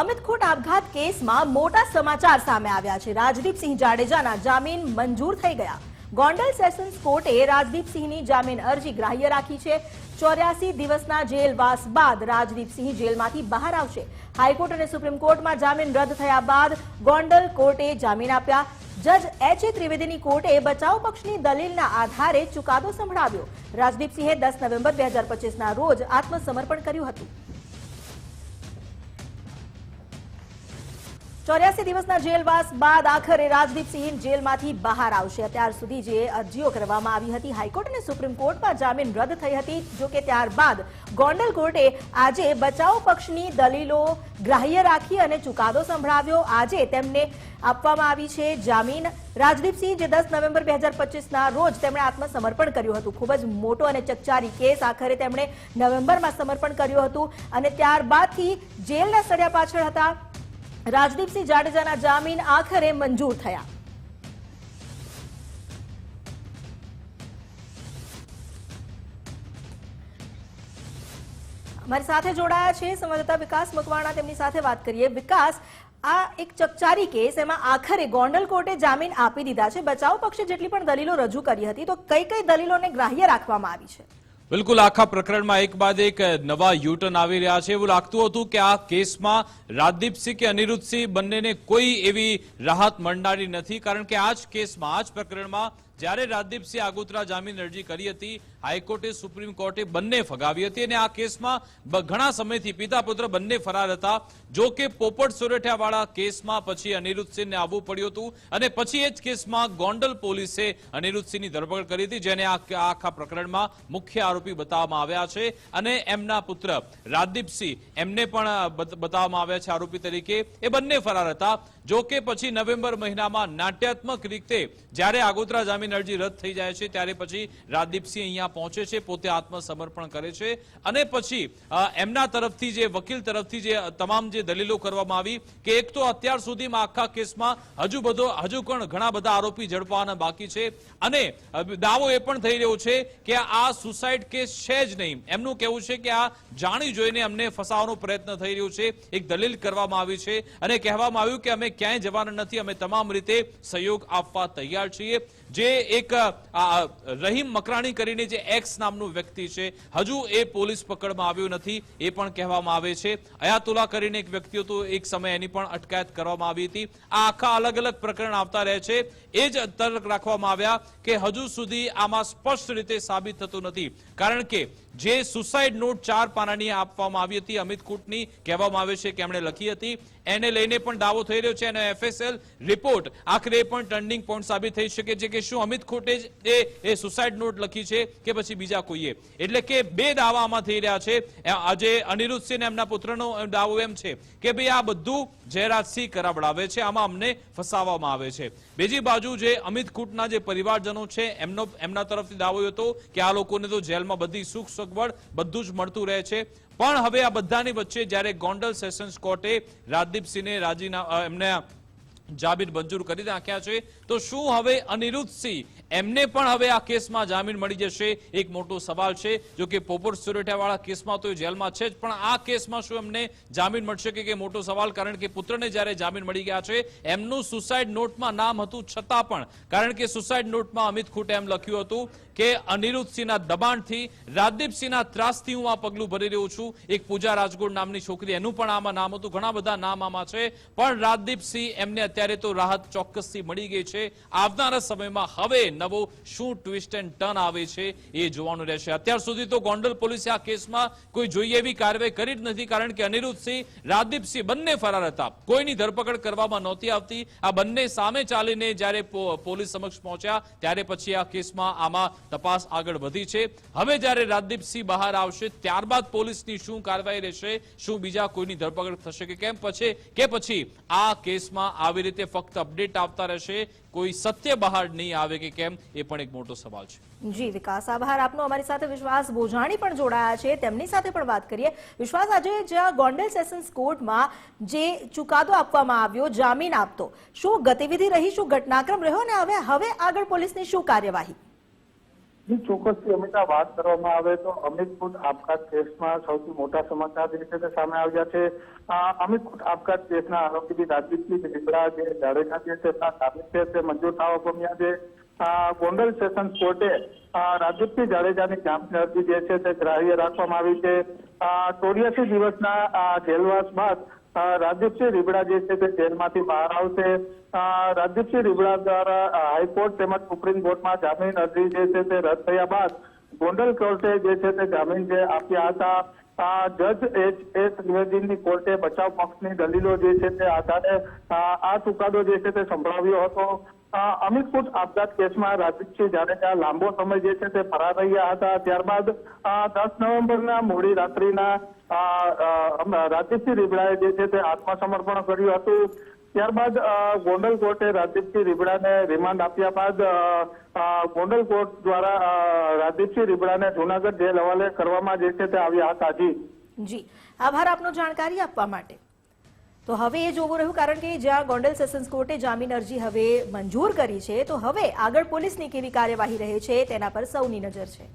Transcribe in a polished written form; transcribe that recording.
અમિતખૂટ આપઘાત કેસમાં મોટા સમાચાર સામે આવ્યા છે। રાજદીપસિંહ જાડેજાના જામીન મંજૂર થઈ ગયા। ગોંડલ સેશન્સ કોર્ટે રાજદીપસિંહની જામીન અરજી ગ્રાહ્ય રાખી છે। 84 દિવસના જેલવાસ બાદ રાજદીપસિંહ જેલમાંથી બહાર આવશે। હાઈકોર્ટ અને સુપ્રીમ કોર્ટમાં જામીન રદ થયા બાદ ગોંડલ કોર્ટે જામીન આપ્યા। જજ એચ.એ. ત્રિવેદીની કોર્ટે બચાવ પક્ષની દલીલના આધારે ચુકાદો સંભળાવ્યો। રાજદીપસિંહે 10 નવેમ્બર 2025ના રોજ આત્મસમર્પણ કર્યું હતું। 84 દિવસના જેલવાસ બાદ આખરે રાજદીપસિંહ જેલમાંથી બહાર આવશે। અત્યાર સુધી જે અરજીઓ કરવામાં આવી હતી હાઈકોર્ટ અને સુપ્રીમ કોર્ટમાં જામીન રદ થઈ હતી। જો કે ત્યારબાદ ગોંડલ કોર્ટે આજે બચાવ પક્ષની દલીલો ગ્રાહ્ય રાખી અને ચુકાદો સંભળાવ્યો। આજે તેમને આપવામાં આવી છે જામીન। રાજદીપસિંહ જે 10 નવેમ્બર 2025ના રોજ તેમણે આત્મસમર્પણ કર્યું હતું। ખૂબ જ મોટો અને ચકચારી કેસ આખરે તેમણે નવેમ્બરમાં સમર્પણ કર્યું હતું અને ત્યારબાદથી જેલના સળિયા પાછળ હતા। રાજદીપસિંહ જાડેજાના જામીન આખરે મંજૂર થયા। અમારી સાથે જોડાયા છે સંવાદદાતા વિકાસ મકવાણા, તેમની સાથે વાત કરીએ। વિકાસ, આ એક ચકચારી કેસ, એમાં આખરે ગોંડલ કોર્ટે જામીન આપી દીધા છે। બચાવ પક્ષે જેટલી પણ દલીલો રજૂ કરી હતી તો કઈ કઈ દલીલોને ગ્રાહ્ય રાખવામાં આવી છે? બિલકુલ, આખા પ્રકરણમાં એક બાદ એક નવા યુટર્ન આવી રહ્યા છે। એવું લાગતું હતું કે આ કેસમાં રાજદીપસિંહ કે અનિરુદ્ધસિંહ બંનેને કોઈ એવી રાહત મળનારી નથી, કારણ કે આ જ કેસમાં, આ જ પ્રકરણમાં જ્યારે રાજદીપસિંહ આગોતરા જામીન અરજી કરી હતી, હાઈકોર્ટે સુપ્રીમ કોર્ટે બંને ફગાવી હતી અને આ કેસમાં ઘણા સમયથી પિતા પુત્ર બંને ફરાર હતા। જો કે પોપટ સોરઠિયાવાળા કેસમાં પછી અનિરુદ્ધસિંહને આવવું પડ્યું હતું અને પછી એ જ કેસમાં ગોંડલ પોલીસે અનિરુદ્ધસિંહની ધરપકડ કરી હતી, જેને આખા પ્રકરણમાં મુખ્ય આરોપી બતાવવામાં આવ્યા છે અને એમના પુત્ર રાજદીપસિંહ એમને પણ બતાવવામાં આવ્યા છે આરોપી તરીકે। એ બંને ફરાર હતા। જો કે પછી નવેમ્બર મહિનામાં નાટ્યાત્મક રીતે જ્યારે આગોતરા જામીન અરજી રદ થઈ જાય છે ત્યારે પછી રાજદીપસિંહ અહીંયા પહોંચે છે, પોતે આત્મસમર્પણ કરે છે અને પછી એમના તરફથી જે વકીલ તરફથી જે તમામ જે દલીલો કરવામાં આવી કે એક તો અત્યાર સુધીમાં આખા કેસમાં હજુ પણ ઘણા બધા આરોપી ઝડપવાના બાકી છે અને દાવો એ પણ થઈ રહ્યો છે કે આ સુસાઇડ કેસ છે જ નહીં। એમનું કહેવું છે કે આ જાણી જોઈને અમને ફસાવવાનો પ્રયત્ન થઈ રહ્યો છે, એક દલીલ કરવામાં આવી છે અને કહેવામાં આવ્યું કે અમે ક્યાંય જવાના નથી, અમે તમામ રીતે સહયોગ આપવા તૈયાર છીએ। જે એક રહીમ મકરાણી કરીને જે એક્સ નામનું વ્યક્તિ છે, હજુ એ પોલીસ પકડમાં આવ્યો નથી એ પણ કહેવામાં આવે છે। અયાતુલ્લા કરીને એક વ્યક્તિ હતો, એક સમય એની પણ અટકાયત કરવામાં આવી હતી। આ આખા અલગ અલગ પ્રકરણ આવતા રહે છે। એ જ તર્ક રાખવામાં આવ્યા કે હજુ સુધી આમાં સ્પષ્ટ રીતે સાબિત થતું નથી, કારણ કે જે સુસાઇડ નોટ 4 પાનાની આપવામાં આવી હતી અમિતખૂટની, કહેવામાં આવે છે કે એમણે લખી હતી, એને લઈને પણ દાવો થઈ રહ્યો છે અને એફએસએલ રિપોર્ટ આખરે પણ ટર્નિંગ પોઈન્ટ સાબિત થઈ શકે છે કે શું અમિતખૂટે જ એ સુસાઇડ નોટ લખી છે કે પછી બીજા કોઈએ। એટલે કે બે દાવામાં થઈ રહ્યા છે। આજે અનિરુદ્ધસિંહ એમના પુત્રનો દાવો એમ છે કે ભાઈ આ બધું જયરાજસિંહ કરાવડાવે છે, આમાં અમને ફસાવવામાં આવે છે। બીજી બાજુ જે અમિતખૂટના જે પરિવારજનો છે એમના તરફથી દાવો હતો કે આ લોકોને તો જેલમાં બધી સુખ સગવડ બધું જ મળતું રહે છે। પણ હવે આ બધાની વચ્ચે જ્યારે ગોંડલ સેશન્સ કોર્ટે રાજદીપસિંહને એમને જામીન મંજૂર કરી નાખ્યા છે તો શું હવે અનિરુદ્ધસિંહ એમને પણ હવે આ કેસમાં જામીન મળી જશે? એક મોટો સવાલ છે। જો કે પોપટ સોરઠિયાવાળા કેસમાં તો જેલમાં છે જ, પણ આ કેસમાં શું એમને જામીન મળશે કે મોટો સવાલ, કારણ કે પુત્રને જ્યારે જામીન મળી ગયા છે, એમનું સુસાઇડ નોટમાં નામ હતું છતાં પણ, કારણ કે સુસાઇડ નોટમાં અમિતખૂટે એમ લખ્યું હતું કે અનિરુદ્ધસિંહના દબાણથી, રાજદીપસિંહના ત્રાસથી હું આ પગલું ભરી રહ્યો છું। એક પૂજા રાજગોર નામની છોકરી, એનું પણ આમાં નામ હતું, ઘણા બધા નામ આમાં છે, પણ રાજદીપસિંહ એમને અત્યારે તો રાહત ચોક્કસથી મળી ગઈ છે। આવનારા સમયમાં હવે નવો શું ટ્વિસ્ટ એન્ડ ટર્ન આવે છે એ જોવાનું રહેશે। અત્યાર સુધી તો ગોંડલ પોલીસે આ કેસમાં કોઈ જોઈએ એવી કાર્યવાહી કરી જ નથી, કારણ કે અનિરુદ્ધસિંહ, રાજદીપસિંહ બંને ફરાર હતા, કોઈની ધરપકડ કરવામાં નહોતી આવતી। આ બંને સામે ચાલીને જ્યારે પોલીસ સમક્ષ પહોંચ્યા ત્યારે પછી આ કેસમાં આમાં તપાસ આગળ વધી છે। હવે જ્યારે રાજદીપસિંહ બહાર આવશે ત્યારબાદ પોલીસની શું કાર્યવાહી રહેશે, શું બીજા કોઈની ધરપકડ થશે કે કેમ પછી આ કેસમાં આવી રીતે ફક્ત અપડેટ આવતા રહેશે, કોઈ સત્ય બહાર નહીં આવે કે કેમ, એ પણ એક મોટો સવાલ છે। જી વિકાસ, આભાર આપનો। અમારી સાથે વિશ્વાસ બોજાણી પણ જોડાયા છે, તેમની સાથે પણ વાત કરીએ। વિશ્વાસ, આજે જ્યાં ગોંડલ સેશન્સ કોર્ટમાં જે ચુકાદો આપવામાં આવ્યો જામીન આપતો, શું ગતિવિધિ રહી, શું ઘટનાક્રમ રહ્યો અને હવે આગળ પોલીસની શું કાર્યવાહી? ચોક્કસથી અમિતા વાત કરવામાં આવે તો અમિતકુટ આપઘાત કેસમાં સૌથી મોટા સમાચાર જે છે તે સામે આવ્યા છે. અમિતકુટ આપઘાત કેસના આરોપી રાજદીપસિંહ રીબડા જે જાડેજા જે છે તેના જામીન છે તે મંજૂર થવા પામ્યા છે. ગોંડલ સેશન્સ કોર્ટે રાજદીપસિંહ જાડેજાની જામીન અરજી જે છે તે ગ્રાહ્ય રાખવામાં આવી છે. 84 દિવસના જેલવાસ બાદ રાજદીપસિંહ રીબડા જે છે તે જેલમાંથી બહાર આવશે. રાજદીપસિંહ રીબડા દ્વારા હાઈકોર્ટ તેમજ સુપ્રીમ કોર્ટમાં જામીન અરજી જે છે તે રદ થયા બાદ ગોંડલ કોર્ટે જે છે તે જામીન જે આપ્યા હતા. જજ એચ ત્રિવેદીની કોર્ટે બચાવ પક્ષની દલીલો જે છે તે આધારે આ ચુકાદો જે છે તે સંભળાવ્યો હતો. અમિતકુટ આપઘાત કેસમાં રાજદીપસિંહ જાડેજા લાંબો સમય જે છે તે ફરાર રહ્યા હતા. ત્યારબાદ 10 નવેમ્બરના મોડી રાત્રિના રાજદીપસિંહ રીબડાએ જે છે તે આત્મસમર્પણ કર્યું હતું. ત્યારબાદ ગોંડલ કોર્ટે રાજદીપસિંહ રીબડાને રિમાન્ડ આપ્યા બાદ ગોંડલ કોર્ટ દ્વારા રાજદીપસિંહ રીબડાને જૂનાગઢ જેલ હવાલે કરવામાં જે છે તે આવ્યા હતા. જી આભાર આપનો જાણકારી આપવા માટે. તો હવે એ જોવું રહ્યું કારણ કે જ્યાં ગોંડલ સેશન્સ કોર્ટે જામીન અરજી હવે મંજૂર કરી છે તો હવે આગળ પોલીસની કેવી કાર્યવાહી રહે છે તેના પર સૌની નજર છે.